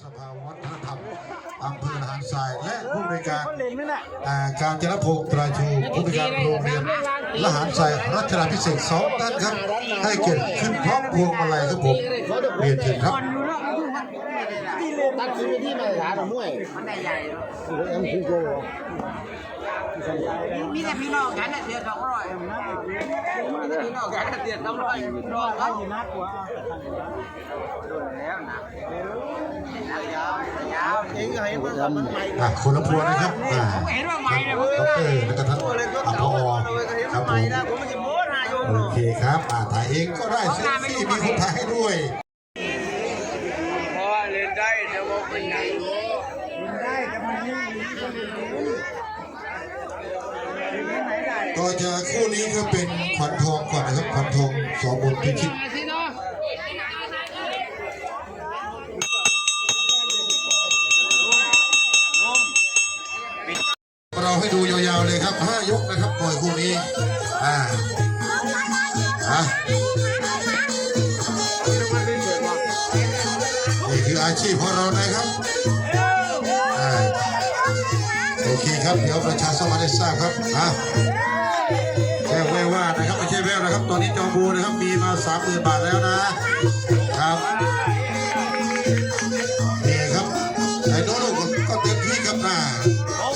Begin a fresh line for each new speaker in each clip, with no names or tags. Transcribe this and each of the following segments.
สภาวัฒนธรรมอำเภอหาดทรายและผู้บริการการจนพงศ์ตราชูผู้บริการโรงเรียนละหารทรายรัชดาภิเษก2ท่านครับให้เกียรติขึ้นพร้อมพวงมาลัยครับผมเรียนเชิญครับ
ตั้งชื่อที่มาหาหน่อมวยมันได้ใหญ่เอ็มคือโกมีแต่พี่น้องกันเดือด200พี่น้องกันเดือด200น้องเขาอยู่นักกว่าแล้วนะยาวเองก็เห็นว่ามันใหม่
คนละพวงนะครับ
เห็นว่าใหม่เลย
ดรและก็ท่านผอครับผมโอเคครับถ่ายเองก็ได้เซลฟี่มีคนถ่ายให้ด้วย
เล่นได้แต่ว่าเป็นไงได้แต่มัน
ต่อจากคู่นี้ก็เป็นขวัญทองก่อนนะครับขวัญทองสองบนพิชิตเราให้ดูยาวๆเลยครับ5 ยกนะครับปล่อยคู่นี้นี่คืออาชีพของเรานะครับโอเคครับเดี๋ยวประชาสัมพันธ์ได้ทราบครับแค่แววว่านะครับไม่ใช่แววนะครับตอนนี้จอบูนะครับมีมา 30,000 บาทแล้วนะครับนี่ครับไอ้โน้ตก็เต็มที่ครับ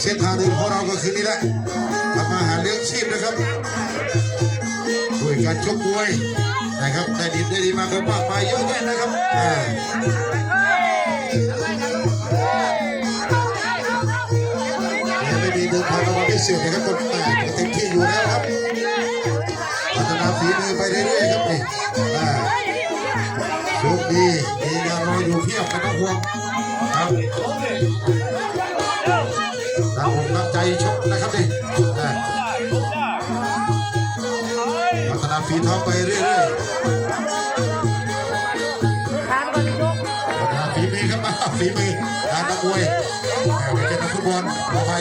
เส้นทางเดินของเราก็คือนี่แหละทำมาหาเลี้ยงชีพนะครับด้วยการชกมวยนะครับได้ดีมาก็มากมายเยอะแยะนะครับไม่มีเดินทางมาพิเศษนะครับก็เต็มที่อยู่แล้วครับพัฒนาฝีมือไปเรื่อยๆครับนี่โชคดีมีงานรออยู่เพียบไม่ต้องห่วงครับตั้งใจชกนะครับนี่พัฒนาฝีเท้าไปเรื่อยๆพัฒนาฝีมือครับฝีมือการนักมวยไม่ใช่นักฟุตบอลขอไป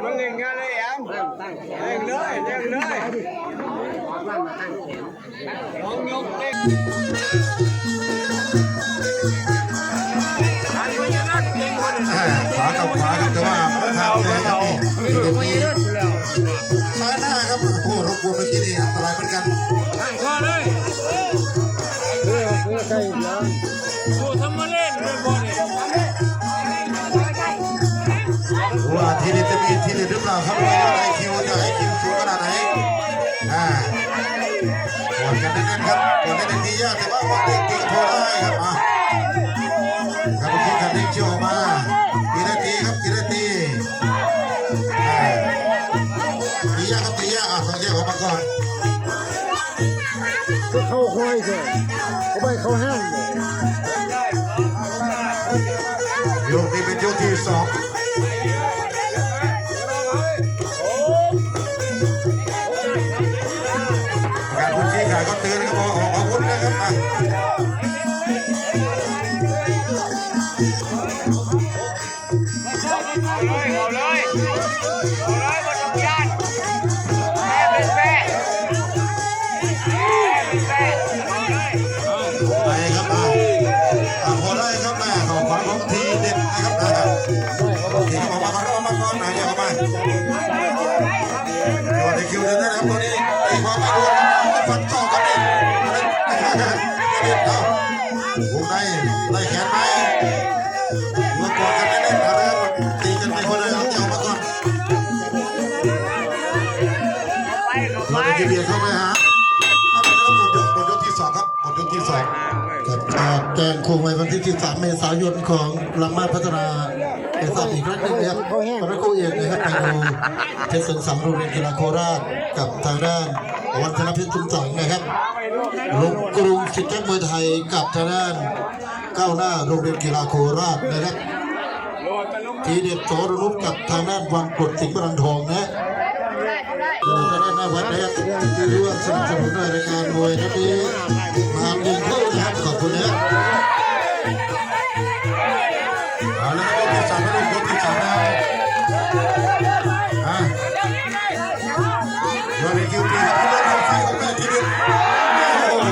มันเล่นงานเลยแอมเล่นเลยลองยกเล่น
ขวากับขวาครับแต่ว่าทางเลยครับนี่ซ้ายหน้าครับโอ้รบกวนเมื่อกี้นี่อันตรายเหมือนกัน
ทางข้อเลยใช่แล้วโอ้ทำมาเล่นเลยบอลเนี่ย
ว่าทีนี้จะมีทีเด็ดหรือเปล่าครับไอคิวจะไอคิวสูงขนาดไหนกดกันแน่นๆครับกดได้ในทียากแต่ว่าวันเด็กๆพอได้ครับครับเมื่อกี้กันเด้งเชี่ยวมากี่นาทีครับกี่นาทีตียากครับตียากต้องแยกออกมาก่อน
ก็เข้าค่อยสิเขาไม่เข้าห้าม
ยกนี้เป็นยกที่2การพูดชี้ขาก็เตือนครับออกอาวุธนะครับ
เอาเลยบนลำยานแม่เป็นแม่
ไปครับพอได้ครับแม่ขอขวาของทีเด็ดนะครับทีออกมาก่อนไหนอย่าเข้ามาโดนในคิวเดินได้แล้วตัวนี้ตีความไม่โดนฟันต่อกันเองเด็ดเอาวงในไล่แขนไปเมื่อกอดกันแน่นๆแล้วตีกันไปคนละเอาเจ้ามาก่อนโดนในคิวเบียดเข้าไปหาหมดยกที่2ครับหมดยกที่2แจ้งคงไว้วันที่13 เมษายนของลำมาพัฒนาเอสอีกครั้งหนึ่งนะครับพระครูเอกนะครับไปดูเทศสังโรงเรียนกีฬาโคราชกับทางด้านวันธนพิทุมสังนะครับลงกรุงศิษย์มวยไทยกับทางด้านก้าวหน้าโรงเรียนกีฬาโคราชนะครับ ทีเด็ดโสรนุชกับทางด้านวังกดสิงห์บรังทองนะทางด้านหน้าวัดนะครับที่ร่วมสนับสนุนในรายการมวยนัดนี้มาหนึ่งคู่นะครับขอบคุณนะเอาละครับยกที่สามแล้วยกที่สามแล้วโดนคิวตีครับโดนเอาไฟเข้าไปทีเดียวโอ้โห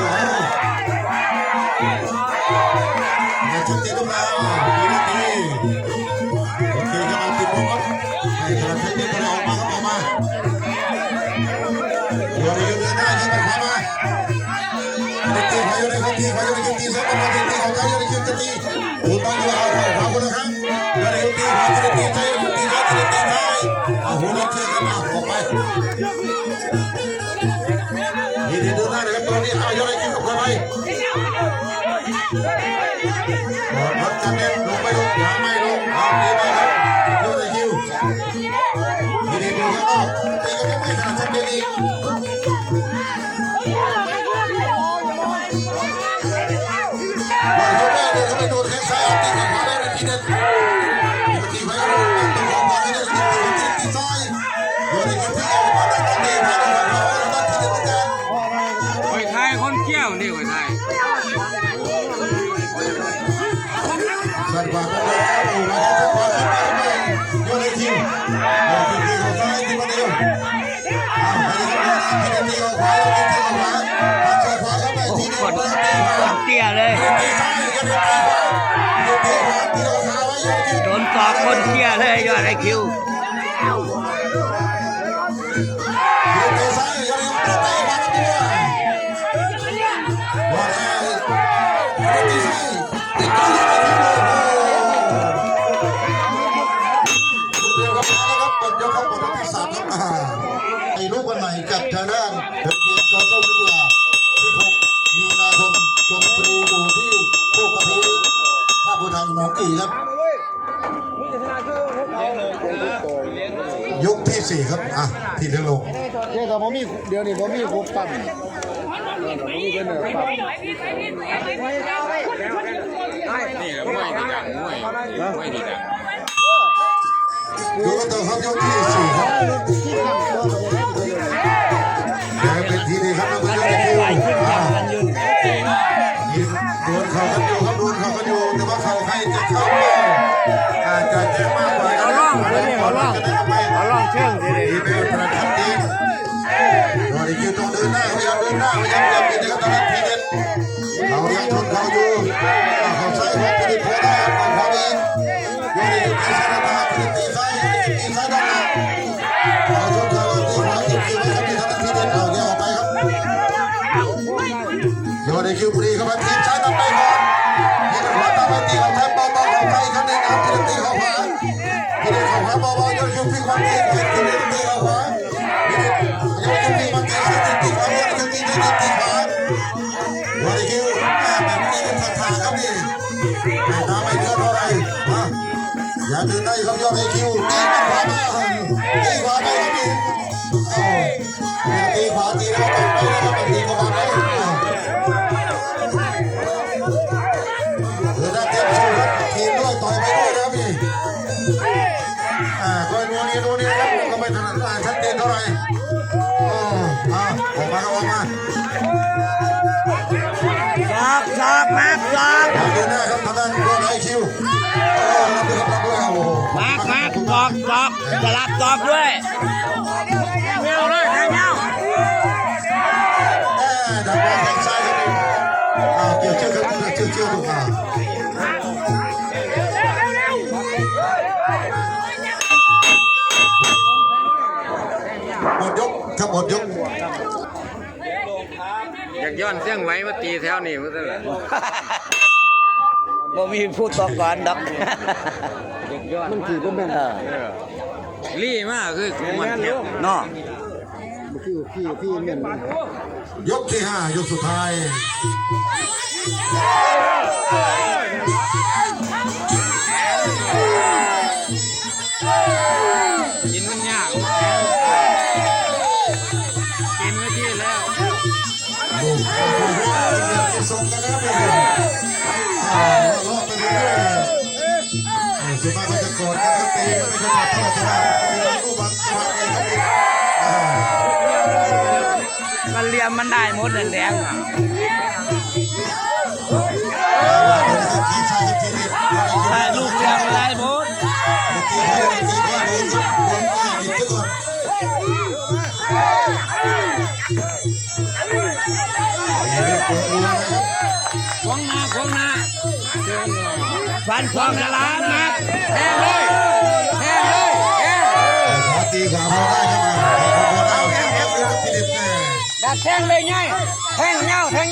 มาชุดตีลูกแล้วดีนะดีโอเคครับเอาติดบอลครับให้กระแทกนี่ก็ได้ออกมาครับออกมาโดนยืนได้ครับขวามาตีพายุในคนตีพายุในคิวตีสองคนมาตีของเขาอยู่ในคิวตีโอ้ต้องอยู่เอาขวาคนละครั้งโดนคิวตีพายุในตีใจคิวตีร้อยตีตีได้เอาหัวเชือกกันมาออกไปนี่เดินหน้าเลยครับตอนนี้เอาอยู่ในคิวกับใครรถกันเน็ตลงไม่ลงยังไม่ลงเอาดีมากครับอยู่ในคิวนี่ดีดูครับตีกันยังไม่ขาดชัดเจนอีกไม่โดนแข้งซ้ายตีกับขวาได้ในทีเด็ดตีไปก็ต้องลงมาให้ได้ตีซ้ายโดนในคิวที่เอามาได้ตีมาได้ของเขาได้ทีเด็ดเหมือนกัน
หอยไทยคนเกี้ยวนี่หอยไทย
สัตว์ป่าก็เลยโอ้มาสัตว์ป่าสัตว์ป่าไม่โดนในคิวโดนคิวตีของซ้ายตีมาเดียวไปตีของขวาตีของขวาตีของขวาเข้าไปทีเดียว
เตี้ยเลยโดนตอกคนเตี้ยเลยยอดไอคิว
ไอ้ลูกวันใหม่กับทางด้านเด็กเกียรติจอเจ้าวิทยา16 มีนาคมชมฟรีอยู่ที่โคกกระพีท่าบูทางหนองกี่ครับยกที่4ครับที่เดินลง
เนี่ยแต่ผมมีเดี๋ยวนี้ผมมีคุกปั๊มผมมีเป็นปั๊ม
นี่มวยดีดังมวยดีดัง
ดูกันต่อครับยกที่4ครับยังเป็นทีดีครับแล้วก็ยังเป็นคิวโดนเข่ากันอยู่ครับโดนเข่ากันอยู่แต่ว่าเข่าใครจะเข้าอาจจะแย่มากกว่า
เอาล่องเชื่อง
ดีเป็นประทับดีโดนคิวต้องเดินหน้าพยายามเดินหน้าพยายามจะปิดนะครับตอนนั้นทีเด็ดเขายังชนเขาอยู่เขาใส่ของทีเด็ดพอได้ของพอดีโดนคิวตีซ้ายตาทีเด็ดตีซ้ายตีซ้ายด้านหน้าเขาชนเขาตีขวาตีคิวไว้ครับที่ทำทีเด็ดเอาแยกออกไปครับโดนคิวปรีเข้ามาทีซ้ายตัดไปก่อนทีเด็ดขวาตามไปตีเขาแทงเบาๆเขาไปครับนี่นะทีเด็ดตีเขาขวาทีเด็ดเขาขวาเบาๆโดนคิวตีขวาตีทีเด็ดตีเขาขวาทีเด็ดยังคิวตีมันตีซ้ายตีขวายังคิวตีได้ตีขวาโดนคิวแบบนี้เป็นทางครับนี่น้ำไม่เยอะเท่าไรอย่าเดินได้ครับยอดคิวตีขวามาตีขวาไปครับนี่ตีขวาตีแล้วก็ไปแล้วก็ตีขวาไปเดินได้เต็มสู้ครับทีมด้วยต่อยไปด้วยนะครับพี่ก็นัวนี่ครับก็ไม่ถนัดชัดเจนเท่าไหร่ออกมาครับออกมา
สอบมาสอบ
เดินหน้าครับทางด้านยอดคิว
มาสอบสลับสอบด้วยเงี้ยวเลยแทงเงี้ยว
ดับบอลแทงซ้ายครับเกี่ยวเชือกครับเชือกถูกหมดยกครับหมดยก
อยากย้อนเสียงไว้มาตีแถวนี้มั้งเลยบ่มีผู้ต่อก่อนดอก
มันคือก็แม่น
ลี่มากคือมันเทียบเนาะ
คือพี่แม่น
ยกที่5ยกสุดท้าย
กินมันยากกินไม่ที่แล้ว
ส่งกันแล้วไปเลยรอบไปเรื่อยๆสุดท้าย จังหวะต่อจังหวะมีลูกบอลจังหวะเองครับ
มันเรียมมันได้หมดแดงๆอ่ะ
ใช่ลูกเรียมได้หมด
ขวางหน้าฟันฟองกะลานะแทงเลยแทง
ขาตีขาพอได้ครับพอได้ทีเด็ดแน่
ดักแทงเลยไงแทงเงาแทง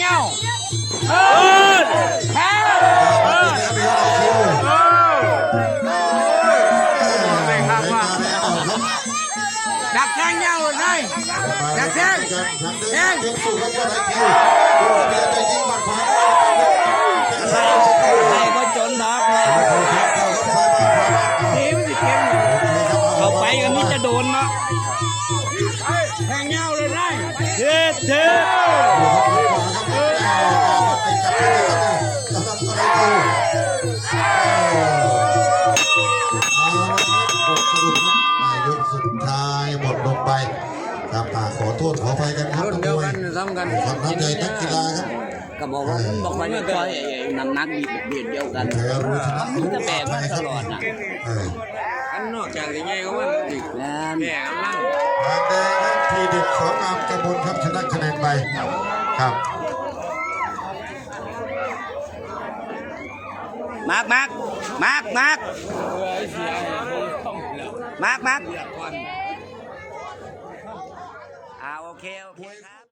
ดักแทงเงาเลยไงดักแทง
สู้ครับว่าไรคิวเบียร์จะยิงบัดขวา
ใครก็จนดอกเลยทีมสิเกมเขาไปกันนี่จะโดนเนาะแทงเงาเลยไงเด็ด
สุดท้ายหมดลงไปครับขอโทษขออภัยกันครับ
รุ่นเดียวกันซ้ำกัน
ครับน้ำใจนักกีฬาครับ
ก็บอกว่ามันบอกไปไม่ค่อยน้ำหนักเบียดเดียวกัน
แพ้รู้ชนะ
มันจะแบกมาตลอดนะ
อันนอกจากยังไงก็ว่าอีก
แล้ว
แม่กำลัง
ทางแดงครับทีเด็ดของอามกระบวนครับชนะคะแนนไปครับ
มาร์กโอเคครับ